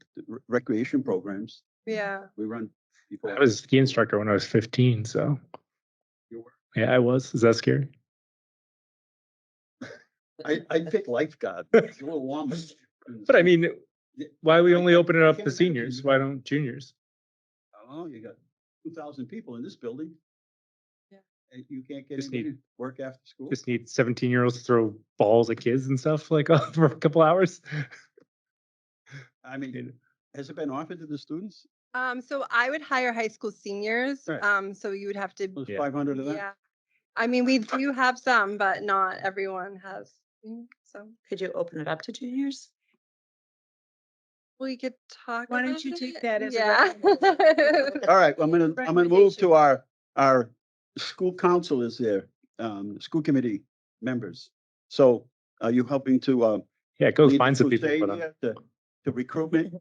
S2: recreation programs.
S17: Yeah.
S2: We run before.
S13: I was a ski instructor when I was 15, so.
S2: You were?
S13: Yeah, I was. Is that scary?
S2: I'd pick lifeguard. It's a little warmer.
S13: But I mean, why we only open it
S2: I
S13: up
S2: can
S13: to
S2: imagine.
S13: seniors? Why don't juniors?
S2: Oh, you got 2,000 people in this building.
S17: Yeah.
S2: And you can't get
S13: Just
S2: anybody to work after school?
S13: Just need 17-year-olds to throw balls at kids and stuff like for a couple hours.
S2: I mean, has it been offered to the students?
S17: So I would hire high school seniors.
S2: Right.
S17: So you would have to.
S2: There's 500 of them?
S17: Yeah. I mean, we do have some, but not everyone has. So
S15: Could you open it up to juniors?
S17: we could talk.
S10: Why don't
S17: about
S10: you take
S17: it.
S10: that as a
S17: Yeah.
S2: All right, I'm gonna move to our school council is there, school committee members. So are you helping to,
S13: Yeah, go
S2: lead the
S13: find some people.
S2: crusade
S13: But,
S2: here to recruitment?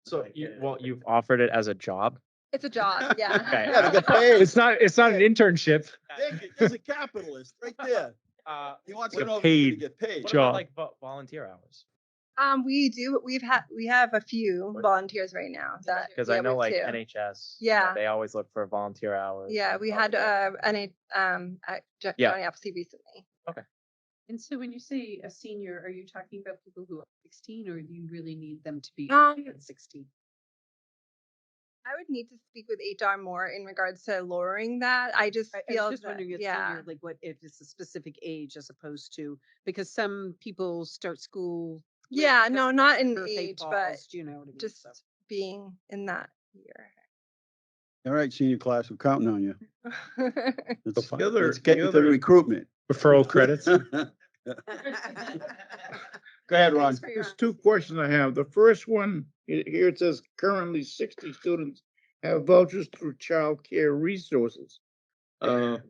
S12: So you've offered it as a job?
S17: It's a job. Yeah.
S12: Okay.
S2: Yeah, to get paid.
S13: it's not an internship.
S2: There's a capitalist right there. He wants to
S13: What a
S2: know if he's gonna
S13: paid
S2: get paid.
S12: What
S13: job.
S12: about like volunteer hours?
S17: We have a few volunteers right now that.
S12: Because
S17: yeah,
S12: I know
S17: we
S12: like
S17: have two.
S12: NHS.
S17: Yeah.
S12: They always look for volunteer hours.
S17: Yeah, we had
S12: Yeah.
S17: Johnny Appleseed recently.
S1: And so when you say a senior, are you talking about people who are 16 or do you really need them to be at 16?
S17: I would need to speak with HR more in regards to lowering that. I just
S1: I
S17: feel
S1: was just
S17: that,
S1: wondering if
S17: yeah.
S1: senior, like what if it's a specific age as opposed to, because some people start school.
S17: Yeah,
S1: because
S17: no,
S1: of
S17: not in
S1: birthday
S17: age, but
S1: falls, you know what I mean?
S17: just
S1: So.
S17: being in that year.
S2: All right, senior class, we're counting on you. Let's
S14: The other-
S2: let's get
S14: the
S2: into the
S14: other-
S2: recruitment.
S13: Referral credits.
S2: Go ahead, Ron.
S14: There's two questions I have. The first one, here it says currently 60 students have vouchers through child care resources. What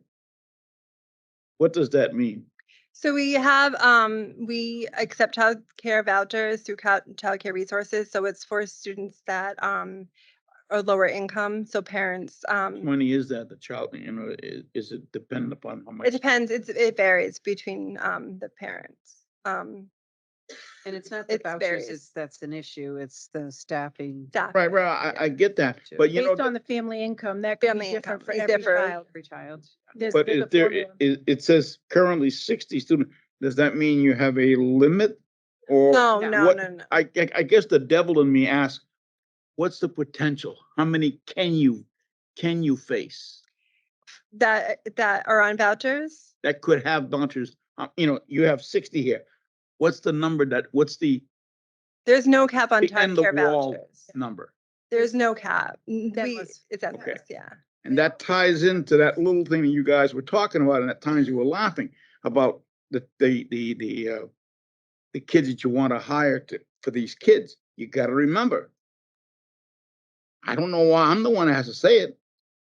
S14: does that mean?
S17: So we accept child care vouchers through child care resources. So it's for students that are lower income. So parents,
S14: How many is that, the child, is it dependent upon how much?
S17: it depends. It varies between the parents.
S1: And it's not the
S17: It
S1: vouchers,
S17: varies.
S1: that's an issue. It's the staffing.
S17: Staff.
S14: Right, I get that, but you know.
S10: Based on the family income, that could be
S17: Family
S10: different
S17: income
S10: for
S17: is
S10: every
S17: different.
S10: child.
S1: Every child.
S14: But
S10: There's
S14: is
S10: a
S14: there,
S10: formula.
S14: it says currently 60 students, does that mean you have a limit? Or
S17: No,
S14: what-
S17: no.
S14: I guess the devil in me asks, what's the potential? How many can you face
S17: That are on vouchers.
S14: that could have vouchers? You have 60 here. What's the number what's the
S17: There's no cap on
S14: the
S17: child
S14: end of
S17: care
S14: wall
S17: vouchers.
S14: number?
S17: There's no cap.
S10: Endless.
S17: It's endless,
S14: Okay.
S17: yeah.
S14: And that ties into that little thing that you guys were talking about, and at times you were laughing about the kids that you want to hire for these kids. You got to remember, I don't know why I'm the one that has to say it.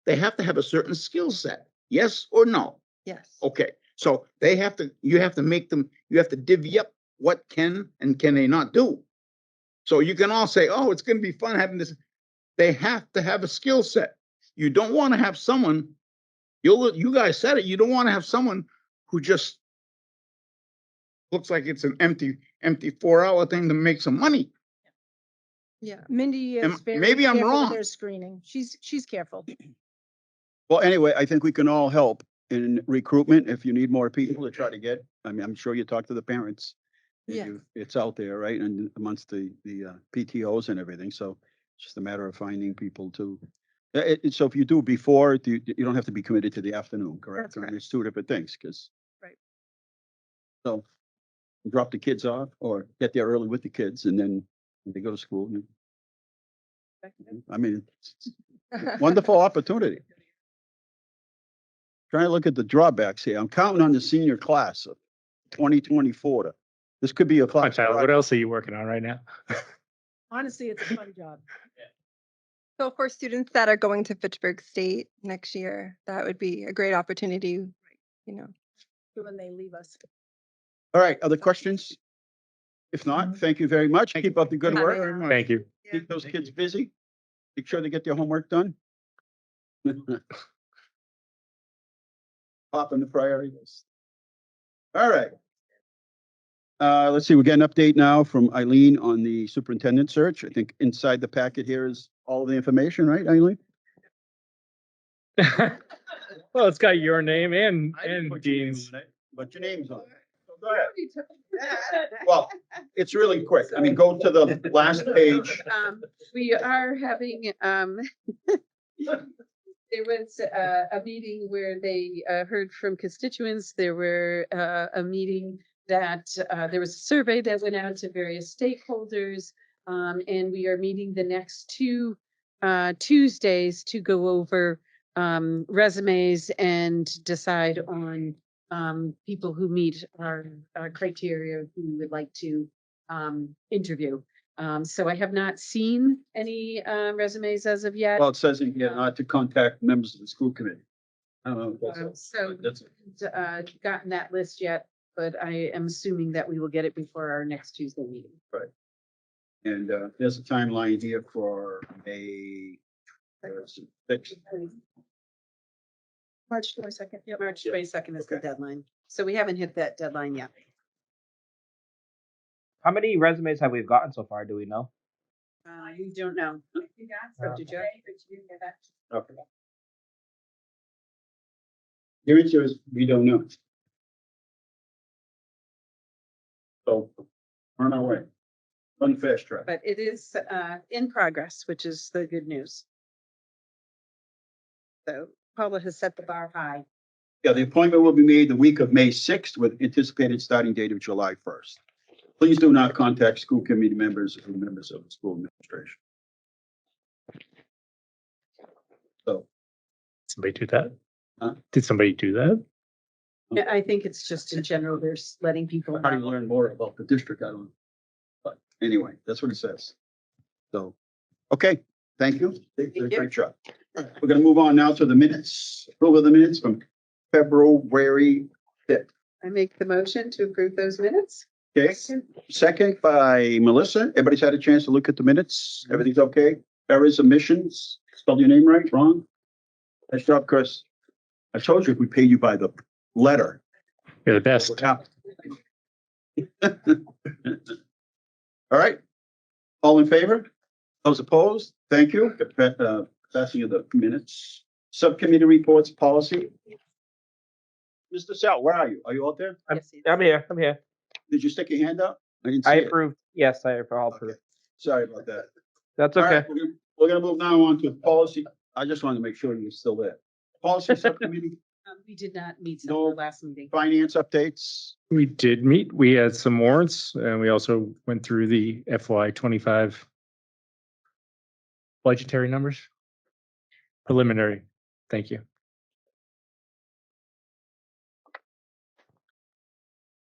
S14: They have to have a certain skill set. Yes or no?
S17: Yes.
S14: Okay. So you have to make them, you have to divvy up what can and can they not do. So you can all say, oh, it's going to be fun having this. They have to have a skill set. You don't want to have someone, you guys said it, you don't want to have someone who just looks like it's an empty 4-hour thing to make some money.
S17: Yeah.
S10: Mindy is very
S14: maybe I'm
S10: careful with
S14: wrong.
S10: her screening. She's careful.
S2: Well, anyway, I think we can all help in recruitment if you need more people to try to get. I mean, I'm sure you talk to the parents. and
S17: Yeah.
S2: It's out there, right? And amongst the PTOs and everything. So it's just a matter of finding people to. So if you do before, you don't have to be committed to the afternoon, correct?
S17: That's correct.
S2: It's two different things, because.
S17: Right.
S2: So drop the kids off or get there early with the kids and then when they go to school. I mean, it's a wonderful opportunity. Trying to look at the drawbacks here. I'm counting on the senior class of 2024. This could be a
S13: Come on,
S2: class.
S13: Tyler, what else are you working on right now?
S10: Honestly, it's a fun job.
S17: So for students that are going to Fitchburg State next year, that would be a great opportunity,
S10: When they leave us.
S2: All right, other questions? If not, thank you very much. Keep up the good
S15: Thank you
S2: work.
S15: very much.
S13: Thank you.
S2: Keep those kids busy. Make sure they get their homework done. Pop in the priority list. All right. Let's see, we get an update now from Eileen on the superintendent search. I think inside the packet here is all the information, right, Eileen?
S13: Well, it's got your name and
S2: I didn't put your name
S13: Dean's.
S2: on it, but your name's on it. So go ahead. Well, it's really quick. I mean, go to the last page.
S1: We are having, there was a meeting where they heard from constituents. There were a meeting that there was a survey that went out to various stakeholders. And we are meeting the next two Tuesdays to go over resumes and decide on people who meet our criteria who we would like to interview. So I have not seen any resumes as of yet.
S2: Well, it says in here not to contact members of the school committee. I don't know. if that's-
S1: So
S2: That's,
S1: gotten that list yet, but I am assuming that we will get it before our next Tuesday meeting.
S2: right. And there's a timeline here for May 6th.
S1: March 22nd. Yep, March 22nd is the deadline. So we haven't hit that deadline yet.
S16: How many resumes have we gotten so far? Do we know?
S1: You don't know. So did you?
S2: Okay. Your answer is we don't know. So, on our way. On the fast track.
S1: But it is in progress, which is the good news. So Paula has set the bar high.
S2: Yeah, the appointment will be made the week of May 6th with anticipated starting date of July 1st. Please do not contact school committee members or members of the school administration. So.
S13: Somebody do that?
S2: Huh?
S13: Did somebody do that?
S1: Yeah, I think it's just in general, there's letting people
S2: How do you
S1: know.
S2: learn more about the district? I don't know. But anyway, that's what it says. So, okay, thank you. Did a great job. We're gonna move on now to the minutes. Approval of the minutes from February 5th.
S1: I make the motion to approve those minutes.
S2: Okay, second by Melissa. Everybody's had a chance to look at the minutes. Everything's okay? Errors, omissions? Spelled your name right, wrong? Nice job, Chris. I told you if we paid you by the letter.
S13: You're the best.
S2: What happened? All right. All in favor? Those opposed? Thank you. Passing of the minutes. Subcommittee reports, policy. Mr. Sal, where are you? Are you out there?
S16: I'm here. I'm here.
S2: Did you stick your hand up? I didn't see
S16: I
S2: it.
S16: approved. Yes, I approve.
S2: Sorry about that.
S16: That's
S2: All
S16: okay.
S2: right, we're gonna move now on to policy. I just wanted to make sure you're still there. Policy subcommittee,
S1: We did not meet since
S2: No.
S1: the last meeting.
S2: finance updates.
S13: We did meet. We had some warrants and we also went through the FY25 budgetary numbers. Preliminary. Thank you.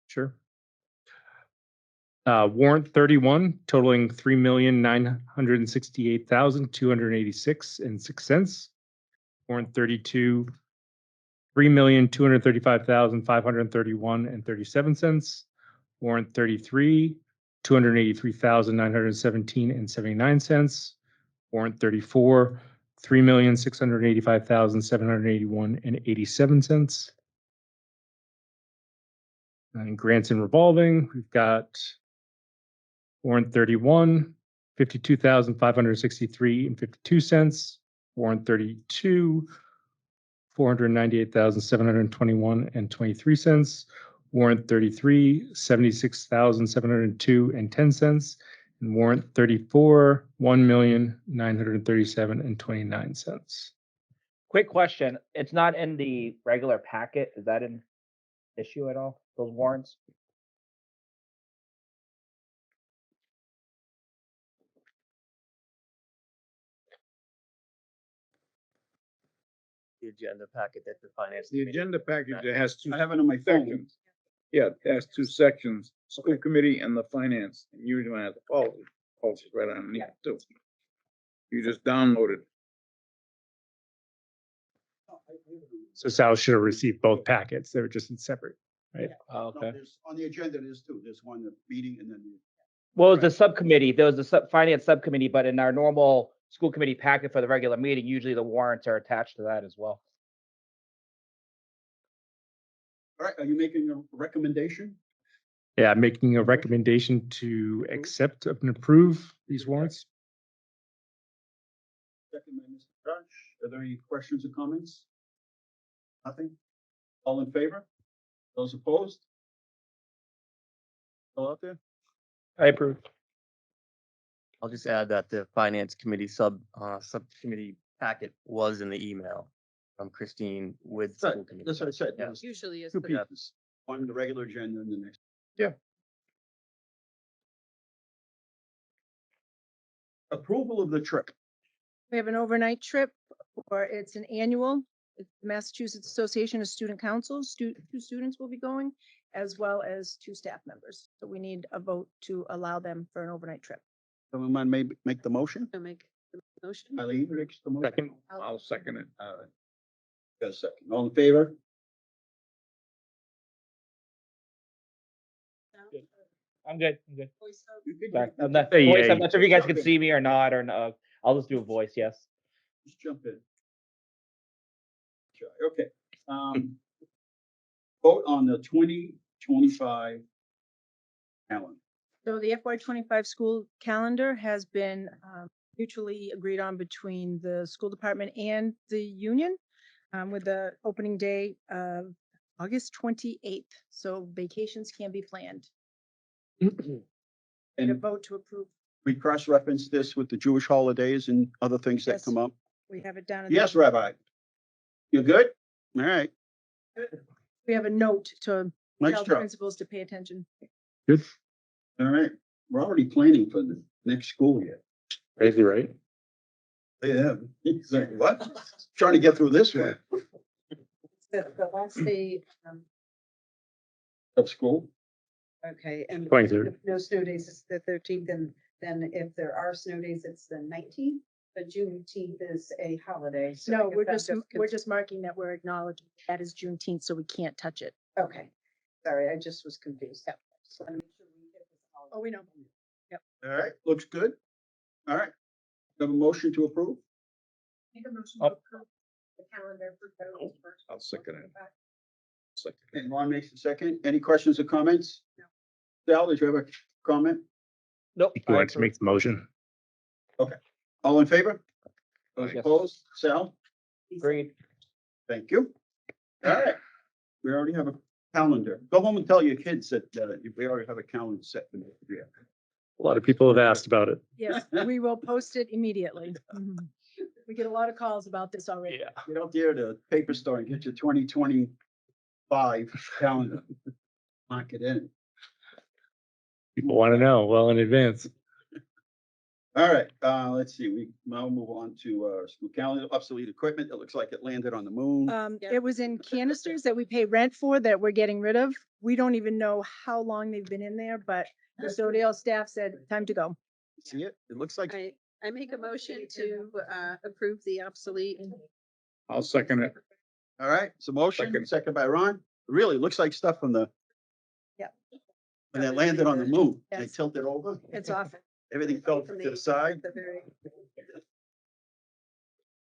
S13: Sure. Warrant 31 totaling $3,968,286.06. Warrant 32, $3,235,531.37. Warrant 33, $283,917.79. Warrant 34, $3,685,781.87. And grants and revolving, we've got warrant 31, $52,563.52. Warrant 32, $498,721.23. Warrant 33, $76,702.10. And warrant 34, $1,937,029.29.
S16: Quick question. It's not in the regular packet. Is that an issue at all? Those warrants?
S9: The agenda packet that the finance.
S14: The
S9: committee-
S14: agenda package, it has two
S2: I have it on my phone.
S14: sections. Yeah, it has two sections, school committee and the finance. And you don't have the policies right underneath too. You just download it.
S13: So Sal should have received both packets. They were just in separate, right?
S16: Oh,
S2: No, there's, on the agenda, there's two. There's one, the meeting, and then
S16: Well, it was the subcommittee, there was the finance subcommittee, but in our normal school committee packet for the regular meeting, usually the warrants are attached to that as well.
S2: All right, are you making a recommendation?
S13: Yeah, making a recommendation to accept and approve these warrants.
S2: Second by Mr. Josh. Are there any questions or comments? Nothing? All in favor? Those opposed? Still out there?
S13: I approve.
S9: I'll just add that the finance committee subcommittee packet was in the email from Christine with
S2: Right,
S9: school committee.
S2: that's what I said.
S9: Yeah.
S2: There's
S1: Usually is
S2: two
S1: the
S2: pieces, one the regular agenda and the next.
S13: Yeah.
S2: Approval of the trip.
S10: We have an overnight trip, or it's an annual. It's the Massachusetts Association of Student Councils. Two students will be going, as well as 2 staff members. So we need a vote to allow them for an overnight trip.
S2: Someone mind maybe make the motion?
S1: To make the motion.
S2: Eileen makes the motion.
S13: Second, I'll second it.
S2: All right. Got a second. All in favor?
S16: I'm good. I'm good.
S2: You can
S16: Sorry, I'm not,
S13: Hey,
S16: voice,
S13: yeah,
S16: I'm not sure if you guys
S2: jump
S16: can
S2: in.
S16: see me or not, or no. I'll just do a voice, yes.
S2: Just jump in. Sure, okay. Vote on the 2025 calendar.
S10: So the FY25 school calendar has been mutually agreed on between the school department and the union, with the opening day of August 28th. So vacations can be planned. Need a
S2: And
S10: vote to approve.
S2: we cross-reference this with the Jewish holidays and other things that
S10: Yes.
S2: come up.
S10: We have it down. in the-
S2: Yes, Rabbi. You good? All right.
S10: We have a note to
S2: Nice
S10: tell
S2: job.
S10: principals to pay attention.
S13: Good.
S2: All right. We're already planning for the next school year.
S13: Crazy, right?
S2: Yeah. Exactly. What? Trying to get through this one
S1: The last day,
S2: of school.
S1: okay, and
S13: 23rd.
S1: if no snow days, it's the 13th, and then if there are snow days, it's the 19th. But Juneteenth is a holiday. so I
S10: No,
S1: guess
S10: we're
S1: that
S10: just marking that we're acknowledging that is Juneteenth, so we can't touch it.
S1: Okay, sorry, I just was confused. Just wanna make sure we get this all-
S10: Oh, we know.
S2: All right. Looks good. All right. Have a motion to approve?
S1: Make a motion
S16: Oh.
S1: to approve the calendar for February 1st.
S13: I'll second it. Second.
S2: And Ron makes the second. Any questions or comments?
S1: No.
S2: Sal, did you have a comment?
S16: Nope.
S13: You want to make the motion?
S2: All in favor? Those
S16: Yes.
S2: opposed? Sal?
S16: Agreed.
S2: Thank you. All right. We already have a calendar. Go home and tell your kids that we already have a calendar set. for next year.
S13: A lot of people have asked about it.
S10: Yes, we will post it immediately. We get a lot of calls about this already.
S13: Yeah.
S2: Get out there to the paper store and get your 2025 calendar. Mark it in.
S13: People want to know well in advance.
S2: All right, let's see, we now move on to school calendar, obsolete equipment. It looks like it landed on the moon.
S10: It was in canisters that we pay rent for that we're getting rid of. We don't even know how long they've been in there, but the Sodale staff said, time to go.
S2: See it? It looks like,
S1: I make a motion to approve the obsolete.
S13: I'll second it.
S2: all right, it's a motion, second by Ron. Really, it looks like stuff from the.
S10: Yep.
S2: When they landed on the moon, they
S10: Yes.
S2: tilted over.
S10: It's awesome.
S2: Everything fell to the side.
S1: The very-
S2: If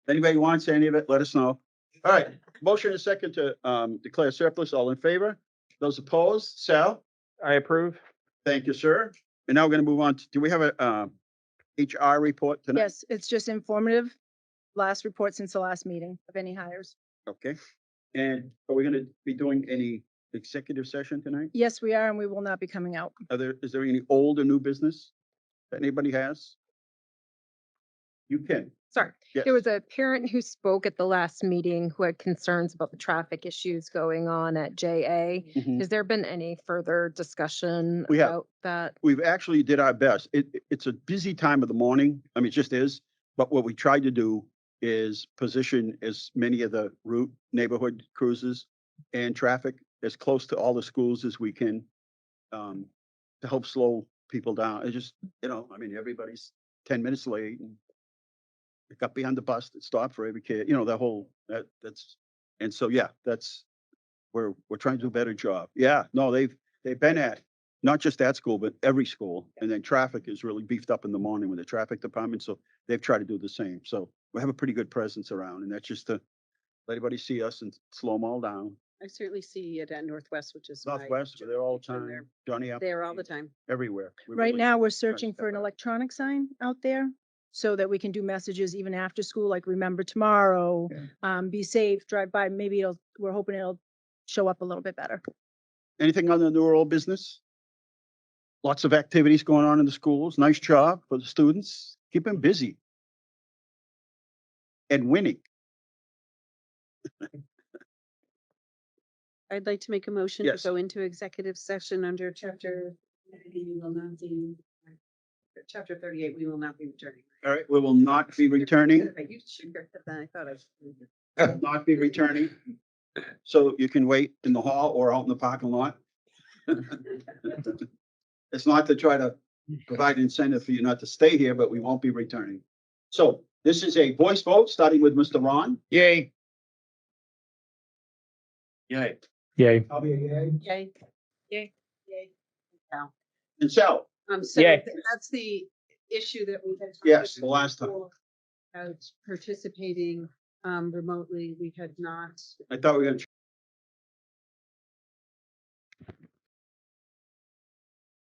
S2: anybody wants any of it, let us know. All right, motion is second to declare surplus. All in favor? Those opposed? Sal?
S16: I approve.
S2: Thank you, sir. And now we're gonna move on to, do we have a HR report tonight?
S10: Yes, it's just informative. Last report since the last meeting of any hires.
S2: Okay. And are we gonna be doing any executive session tonight?
S10: Yes, we are, and we will not be coming out.
S2: Is there any old or new business that anybody has? You can.
S19: Sorry,
S2: Yes.
S19: there was a parent who spoke at the last meeting who had concerns about the traffic issues going on at JA.
S2: Mhm.
S19: Has there been any further discussion
S2: We have.
S19: about that?
S2: We've actually did our best. It's a busy time of the morning. I mean, it just is. But what we tried to do is position as many of the route neighborhood cruises and traffic as close to all the schools as we can, to help slow people down. It just, I mean, everybody's 10 minutes late and it got behind the bus that stopped for every kid, that's, and so, yeah, we're trying to do a better job. Yeah, no, they've been at, not just that school, but every school. And then traffic is really beefed up in the morning with the traffic department. So they've tried to do the same. So we have a pretty good presence around, and that's just to let everybody see us and slow them all down.
S1: I certainly see it at Northwest, which is. my
S2: Northwest, we're there all the
S1: and
S2: time.
S1: they're
S2: Johnny up
S1: there all the time.
S2: everywhere. We
S10: Right
S2: really
S10: now, we're
S2: try to
S10: searching
S2: step
S10: for an
S2: up.
S10: electronic sign out there so that we can do messages even after school, like remember tomorrow, be safe, drive by. Maybe we're hoping it'll show up a little bit better.
S2: Anything on the new world business? Lots of activities going on in the schools. Nice job for the students. Keep them busy. And winning.
S1: I'd like to make a motion to
S2: Yes.
S1: go into executive session under chapter. We will not be. Chapter 38, we will not be returning.
S2: All right, we will not be returning.
S1: You sugar, I thought I.
S2: Will not be returning. So you can wait in the hall or out in the parking lot. It's not to try to provide incentive for you not to stay here, but we won't be returning. So this is a voice vote, starting with Mr. Ron.
S14: Yay.
S2: Yay.
S13: Yay.
S2: I'll be a yay.
S1: Yay. Yay. Yay. Now.
S2: And so,
S1: So
S16: Yay.
S1: that's the issue that we had. talked
S2: yes, the
S1: about
S2: last time.
S1: before, about participating remotely. We had not.
S2: I thought we were gonna